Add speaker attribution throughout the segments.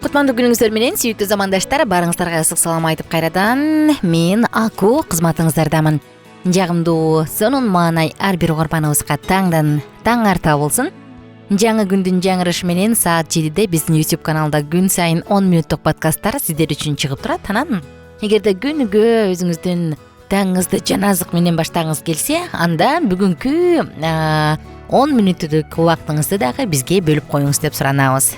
Speaker 1: Кутмандуу күнүңүздөр менен сүйүктүү замандаштар, барыңыздарга ысык салам айтып кайрадан мен Аку кызматыңыздардамын. Жагымдуу сонун маанай ар бир угарманыбызга таңдан таң арта болсун. Жаңы күндүн жаңырышы менен саат 7-де биздин YouTube каналда күн сайын 10 минуттук подкасттар сиздер үчүн чыгып турат. Анан эгерде күнүгө өзүңүздүн таңыңызды жаназык менен баштагыңыз келсе, анда бүгүнкү 10 мүнөттүк убактыңызды дагы бизге бөлүп коюңуз деп суранабыз.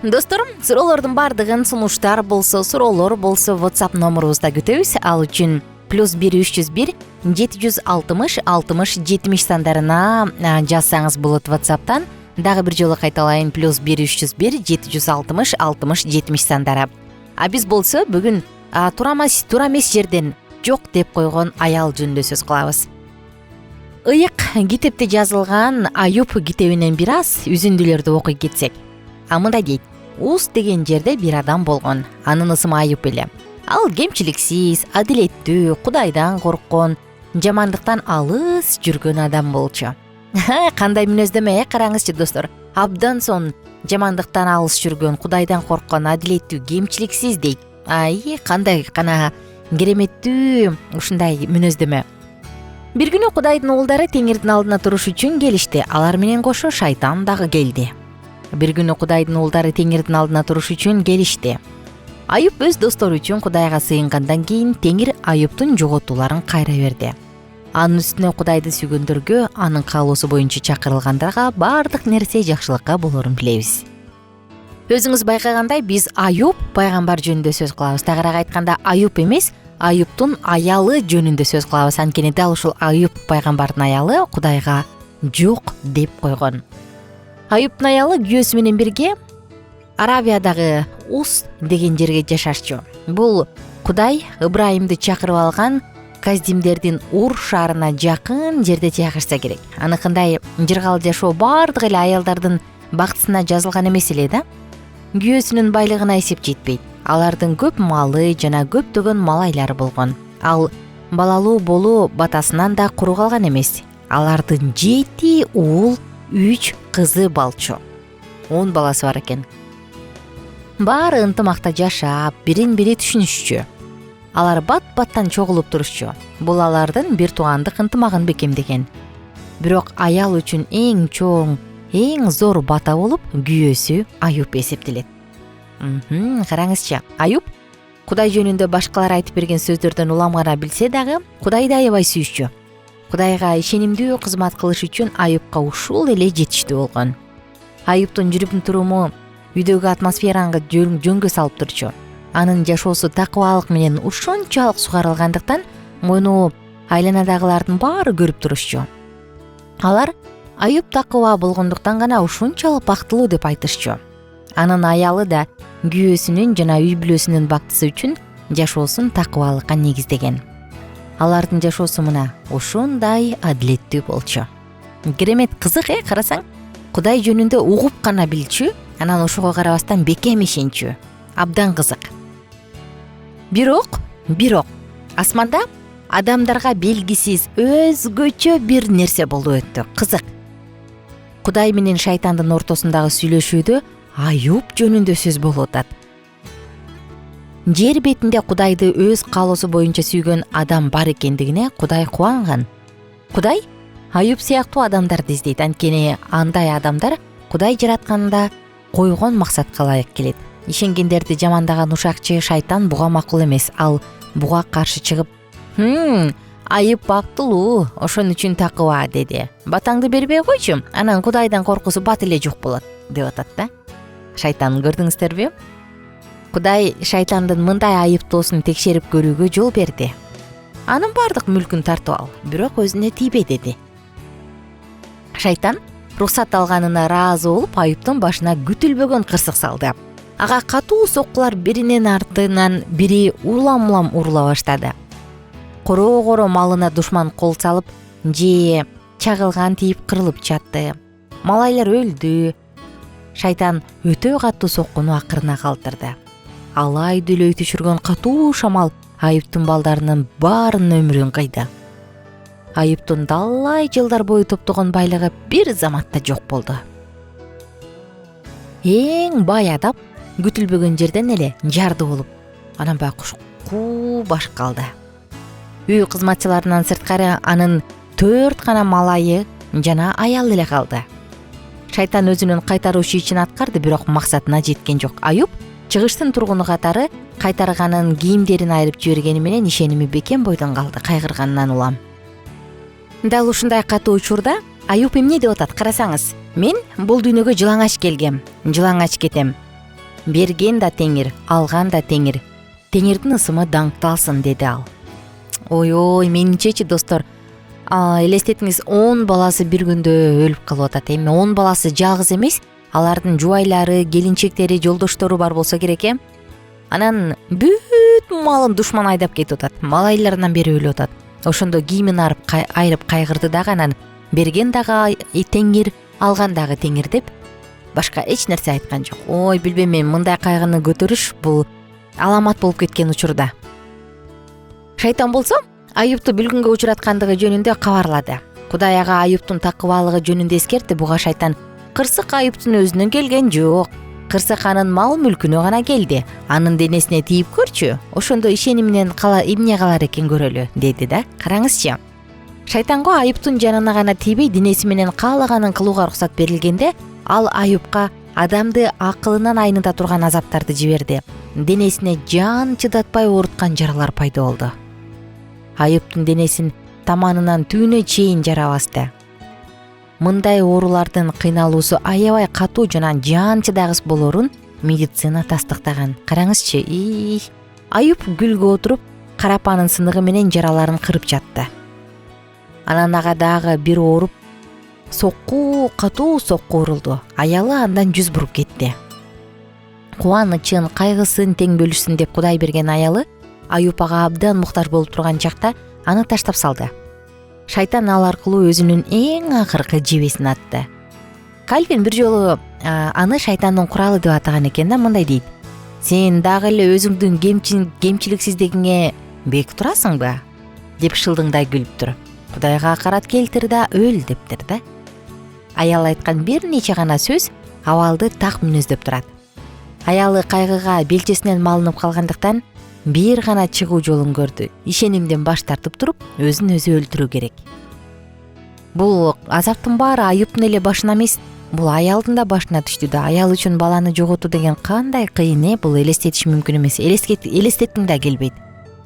Speaker 1: Достор, суроолордун бардыгын сунуштар болсо, суроолор болсо WhatsApp номерубузда күтөбүз. Ал үчүн +1 301 760 60 70 сандарына жазсаңыз болот WhatsApp'тан. Дагы бир жолу кайталайын, +1 301 760 60 70 сандары. А биз болсо бүгүн туура эмес жерден жок деп койгон аял жөнүндө сөз кылабыз. Ыйык китепте жазылган Аюп китебинен бир аз үзүндүлөрдү окуй кетсек. Мындай дейт: Ус деген жерде бир адам болгон. Анын ысымы Аюп эле. Ал кемчиликсиз, адилеттүү, Кудайдан корккон, жамандыктан алыс жүргөн адам болчу. Кандай мүнөздөмө, караңызчы достор. Абдан сон жамандыктан алыс жүргөн, Кудайдан корккон, адилеттүү, кемчиликсиз дейт. Кандай гана кереметтүү ушундай мүнөздөмө. Бир күнү Кудайдын уулдары Теңирдин алдына туруш үчүн келишти. Алар менен кошо шайтан дагы келди. Бир күнү Кудайдын уулдары Теңирдин алдына туруш үчүн келишти. Аюп өз достору үчүн Кудайга сыйынгандан кийин Теңир Аюптун жоготууларын кайра берди. Анын үстүнө Кудайды сүйгөндөргө, анын каалоосу боюнча чакырылгандарга бардык нерсе жакшылыкка болорун билебиз. Өзүңүз байкагандай, биз Аюп пайгамбар жөнүндө сөз кылабыз. Тагыраак айтканда, Аюп эмес, Аюптун аялы жөнүндө сөз кылабыз. Анткени дал ушул Аюп пайгамбардын аялы Кудайга жок деп койгон. Аюптун аялы күйөөсү менен бирге Аравиядагы Ус деген жерге жашашчу. Бул Кудай Ыбрайымды чакырып алган Каздимдердин Ур шаарына жакын жерде жайгашса керек. Аныкындай жыргал жашоо бардык эле аялдардын бактысына жазылган эмес эле да. Күйөөсүнүн байлыгына эсеп жетпейт. Алардын көп малы жана көптөгөн малайлары болгон. Ал балалуу болуу батасынан да куру калган эмес. Алардын 7 уул, 3 кызы балчу. 10 баласы бар экен. Баары ынтымакта жашап, бирин-бири түшүнүшчү. Алар бат-баттан чогулуп турушчу. Бул алардын бир туугандык ынтымагын бекемдеген. Бирок аял үчүн эң чоң, эң зор бата болуп күйөөсү Аюп эсептелет. Караңызчы, Аюп Кудай жөнүндө башкалар айтып берген сөздөрдөн улам гана билсе дагы, Кудайды аябай сүйүшчү. Кудайга ишенимдүү кызмат кылыш үчүн Аюпка ушул эле жетиштүү болгон. Аюптун жүрүп туруму үйдөгү атмосфераны жөнгө салып турчу. Анын жашоосу такыбалык менен ушунчалык сугарылгандыктан муну айланадагылардын баары көрүп турушчу. Алар Аюп такыба болгондуктан гана ушунчалык бактылуу деп айтышчу. Анын аялы да күйөөсүнүн жана үй бүлөсүнүн бактысы үчүн жашоосун такыбалыкка негиздеген. Алардын жашоосу мына ушундай адилеттүү болчу. Керемет, кызык, карасаң, Кудай жөнүндө угуп гана билчү, анан ошого карабастан бекем ишенчү. Абдан кызык. Бирок асманда адамдарга белгисиз өзгөчө бир нерсе болуп өттү. Кызык. Кудай менен шайтандын ортосундагы сүйлөшүүдө Аюп жөнүндө сөз болуп атат. Жер бетинде Кудайды өз каалоосу боюнча сүйгөн адам бар экендигине Кудай кубанган. Кудай Аюп сыяктуу адамдарды издейт, анткени андай адамдар Кудай жаратканда койгон максатка ылайык келет. Ишенгендерди жамандаган ушакчы шайтан буга макул эмес. Ал буга каршы чыгып, Аюп бактылуу, ошон үчүн такыба деди. Батаңды бербей койчу, анан Кудайдан коркусу бат эле жок болот деп атат да. Шайтан, көрдүңүздөрбү? Кудай шайтандын мындай айыптоосун текшерип көрүүгө жол берди. Анын бардык мүлкүн тартып ал, бирок өзүнө тийбе деди. Шайтан уруксат алганына ыраазы болуп, Аюптун башына күтүлбөгөн кырсык салды. Ага катуу соккулар биринин артынан бири улам урула баштады. Коро малына душман кол салып, же чагылган тийип кырылып жатты. Малайлар өлдү. Шайтан өтө катуу соккуну акырына калтырды. Алай дүлөй түшүргөн катуу шамал Аюптун балдарынын баарынын өмүрүн кыйды. Аюптун далай жылдар бою топтогон байлыгы бир заматта жок болду. Эң бай адам күтүлбөгөн жерден эле жарды болуп анан баягы кушку башып калды. Үй кызматчыларынан сырткары анын 4 гана малайы жана аял эле калды. Шайтан өзүнүн кайтаруучу ишин аткарды, бирок максатына жеткен жок. Аюп чыгыштын тургуну катары кайтарганын кийимдерин айырып жибергени менен ишеними бекем бойдон калды, кайгырганынан улам. Дал ушундай катуу учурда Аюп эмне деп атат карасаңыз? Мен бул дүйнөгө жылаңач келгем, жылаңач кетем. Берген да Теңир, алган да Теңир. Теңирдин ысымы даңкталсын, деди ал. Ой, менимчечи достор, элестетиңиз, 10 баласы бир күндө өлүп калып атат. Эми 10 баласы жалгыз эмес, алардын жубайлары, келинчектери, жолдоштору бар болсо керек эм. Анан бүт малын душман айдап кетип атат. Малайларынан бери өлүп атат. Ошондо кийимин айрып кайгырды дагы, анан берген дагы Теңир, алган дагы Теңир деп башка эч нерсе айткан жок. Ой, билбейм, мен мындай кайгыны көтөрүш бул аламат болуп кеткен учурда. Шайтан болсо Аюпту бүлгүнгө учураткандыгы жөнүндө кабарлады. Кудай ага Аюптун такыбалыгы жөнүндө эскертти. Буга шайтан кырсык Аюптун өзүнөн келген жок. Кырсык анын мал мүлкүнө гана келди. Анын денесине тийип көрчү. Ошондо ишениминен эмне калар экен көрөлү, деди да. Караңызчы. Шайтанго Аюптун жанына гана тийбей, денеси менен каалаганын кылууга уруксат берилгенде, ал Аюпка адамды акылынан айныта турган азаптарды жиберди. Денесине жан чыдатпай ооруткан жаралар пайда болду. Аюптун денесин таманынан түбүнө чейин жара басты. Мындай оорулардын кыйналуусу аябай катуу жана жан чыдагыс болорун медицина тастыктаган. Караңызчы, Аюп гүлгө отуруп, карапанын сыныгы менен жараларын кырып жатты. Анан ага дагы бир ооруп, катуу сокку урулду. Аялы андан жүз буруп кетти. Кубанычын, кайгысын тең бөлүшсүн деп Кудай берген аялы Аюп ага абдан муктаж болуп турган чакта аны таштап салды. Шайтан ал аркылуу өзүнүн эң акыркы жебесин атты. Кальвин бир жолу аны шайтандын куралы деп атаган экен да, мындай дейт: "Сен дагы эле өзүңдүн кемчиликсиздигиңе бек турасыңбы?" деп шылдыңдай күлүп тур. Кудайга акарат келтир да өл дептир да. Аял айткан бир нече гана сөз абалды так мүнөздөп турат. Аялы кайгыга белчесинен малынып калгандыктан бир гана чыгуу жолун көрдү. Ишенимден баш тартып туруп, өзүн өзү өлтүрүү керек. Бул азаптын баары Аюптун эле башына эмес, бул аялдын да башына түштү да. Аял үчүн баланы жоготуу деген кандай кыйын, бул элестетиш мүмкүн эмес. Элестеткиң да келбейт.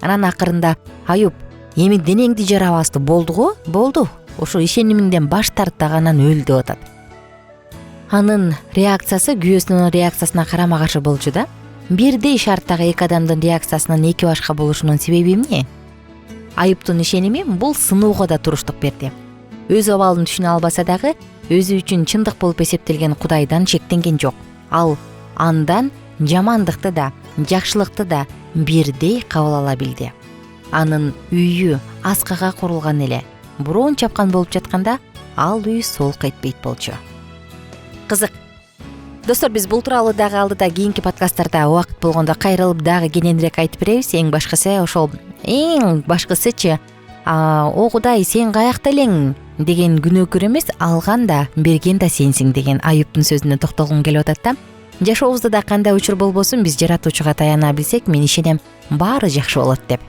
Speaker 1: Анан акырында Аюп: "Эми денеңди жара басты, болду го?" "Болду. Ошо ишенимиңден баш тарттаганан өл" деп атат. Анын реакциясы күйөөсүнүн реакциясына карама каршы болчу да. Бирдей шарттагы эки адамдын реакциясынын эки башка болушунун себеби эмне? Аюптун ишеними бул сыноого да туруштук берди. Өз абалын түшүнө албаса дагы, өзү үчүн чындык болуп эсептелген Кудайдан чектенген жок. Ал андан жамандыкты да, жакшылыкты да бирдей кабыл ала билди. Анын үйү аскага курулган эле. Бороон чапкан болуп жатканда, ал үй солк этпейт болчу. Кызык. Достор, биз бул тууралуу дагы алдыда кийинки подкасттарда убакыт болгондо кайрылып дагы кененирээк айтып беребиз. Эң башкысычы "О Кудай, сен каякта элең?" деген күнөөкөр эмес, алган да, берген да сенсиң деген Аюптун сөзүнө токтолгум келип атат да. Жашообузда да кандай учур болбосун, биз жаратуучуга таяна билсек, мен ишенем, баары жакшы болот деп.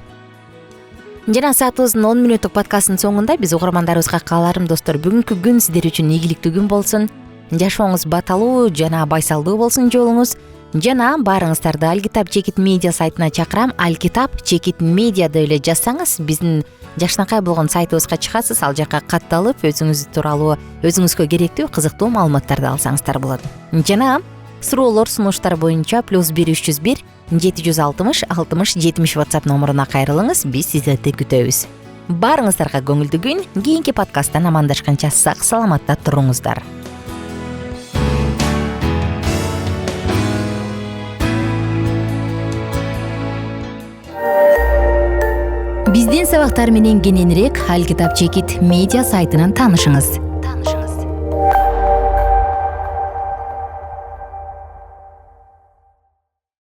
Speaker 1: Жана саатыбыздын 10 мүнөттүк подкасттын соңунда биз угармандарыбызга кааларым, достор, бүгүнкү күн сиздер үчүн ийгиликтүү күн болсун. Жашооңуз баталуу жана байсалдуу болсун жолуңуз. Жана баарыңыздарды Алкитап Чекит медиа сайтына чакырам. Алкитап Чекит медиа деп эле жазсаңыз, биздин жакшынакай болгон сайтыбызга чыгасыз. Ал жакка катталып, өзүңүз тууралуу, өзүңүзгө керектүү кызыктуу маалыматтарды алсаңыздар болот. Жана суроолор, сунуштар боюнча +1 301 760 60 70 WhatsApp номуруна кайрылыңыз. Биз сиздерди күтөбүз. Баарыңыздарга көңүлдүү күн. Кийинки подкасттан амандашканча сак саламатта туруңуздар. Биздин сабактар менен кененирээк Алкитап Чекит медиа сайтынан таанышыңыз.